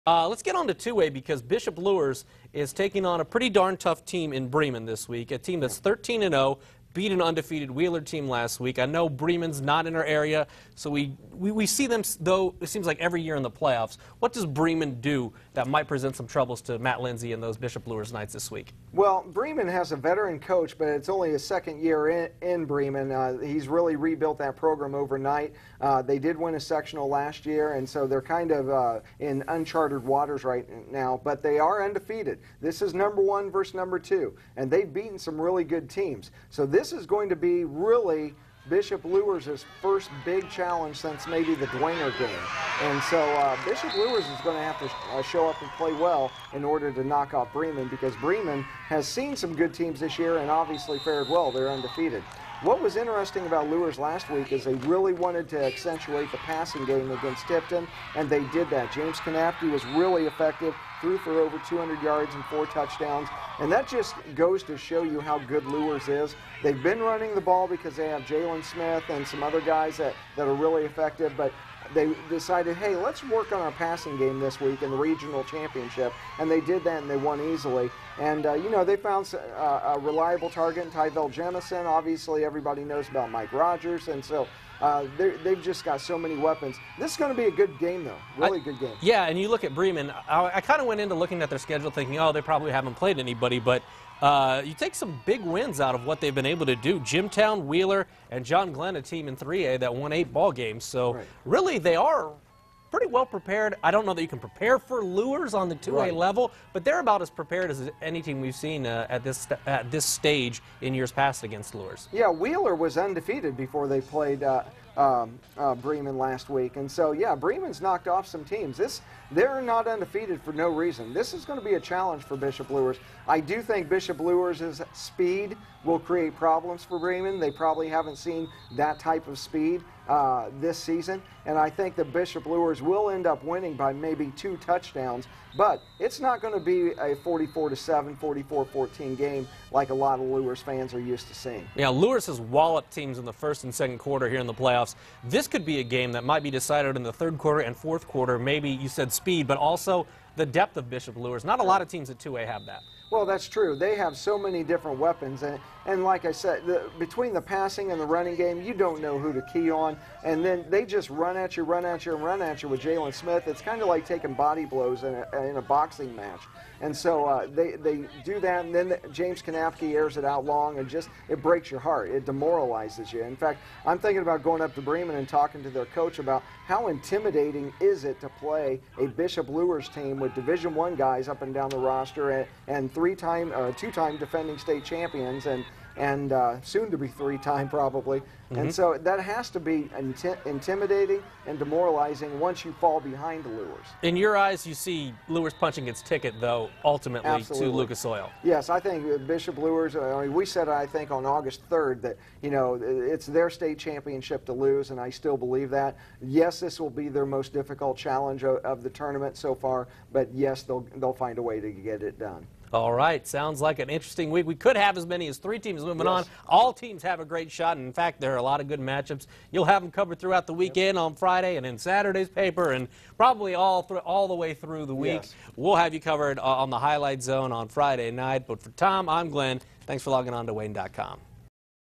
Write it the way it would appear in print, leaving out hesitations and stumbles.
Let's get on to 2A because Bishop Luers is taking on a pretty darn tough team in Bremen this week, a team that's 13-0, beat an undefeated Wheeler team last week. I know Bremen's not in our area, so we see them, though, it seems like every year in the playoffs. What does Bremen do that might present some troubles to Matt Lindsay and those Bishop Luers Knights this week? Well, Bremen has a veteran coach, but it's only his second year in Bremen. He's really rebuilt that program overnight. They did win a sectional last year, and so they're kind of in uncharted waters right now, but they are undefeated. This is #1 versus #2, and they've beaten some really good teams. So this is going to be really Bishop Luers' first big challenge since maybe the Dwenger game. And so Bishop Luers is going to have to show up and play well in order to knock off Bremen, because Bremen has seen some good teams this year and obviously fared well. They're undefeated. What was interesting about Luers last week is they really wanted to accentuate the passing game against Tipton, and they did that. James Kanapke was really effective, threw for over 200 yards and 4 touchdowns, and that just goes to show you how good Luers is. They've been running the ball because they have Jalen Smith and some other guys that are really effective, but they decided, hey, let's work on our passing game this week in the regional championship, and they did that, and they won easily. And, you know, they found a reliable target in Tyvel Jemison. Obviously, everybody knows about Mike Rogers, and so they've just got so many weapons. This is going to be a good game, though, really good game. Yeah, and you look at Bremen, I kind of went into looking at their schedule thinking, oh, they probably haven't played anybody, but you take some big wins out of what they've been able to do. Jimtown, Wheeler, and John Glenn, a team in 3A that won 8 ball games. So really, they are pretty well prepared. I don't know that you can prepare for Luers on the 2A level, but they're about as prepared as any team we've seen at this stage in years past against Luers. Yeah, Wheeler was undefeated before they played Bremen last week, and so yeah, Bremen's knocked off some teams. They're not undefeated for no reason. This is going to be a challenge for Bishop Luers. I do think Bishop Luers' speed will create problems for Bremen. They probably haven't seen that type of speed this season, and I think that Bishop Luers will end up winning by maybe 2 touchdowns, but it's not going to be a 44-7, 44-14 game like a lot of Luers fans are used to seeing. Yeah, Luers has walloped teams in the first and second quarter here in the playoffs. This could be a game that might be decided in the third quarter and fourth quarter. Maybe you said speed, but also the depth of Bishop Luers. Not a lot of teams at 2A have that. Well, that's true. They have so many different weapons, and like I said, between the passing and the running game, you don't know who to key on, and then they just run at you, run at you, and run at you with Jalen Smith. It's kind of like taking body blows in a boxing match. And so they do that, and then James Kanapke airs it out long, and it breaks your heart. It demoralizes you. In fact, I'm thinking about going up to Bremen and talking to their coach about how intimidating is it to play a Bishop Luers team with Division I guys up and down the roster and two-time defending state champions and soon to be 3-time probably. And so that has to be intimidating and demoralizing once you fall behind the Luers. In your eyes, you see Luers punching its ticket, though, ultimately to Lucas Oil. Yes, I think Bishop Luers, I mean, we said, I think, on August 3rd that, you know, it's their state championship to lose, and I still believe that. Yes, this will be their most difficult challenge of the tournament so far, but yes, they'll find a way to get it done. All right, sounds like an interesting week. We could have as many as 3 teams moving on. All teams have a great shot, and in fact, there are a lot of good matchups. You'll have them covered throughout the weekend on Friday and in Saturday's paper, and probably all the way through the week. We'll have you covered on the Highlight Zone on Friday night. But for Tom, I'm Glenn. Thanks for logging on to Wayne.com.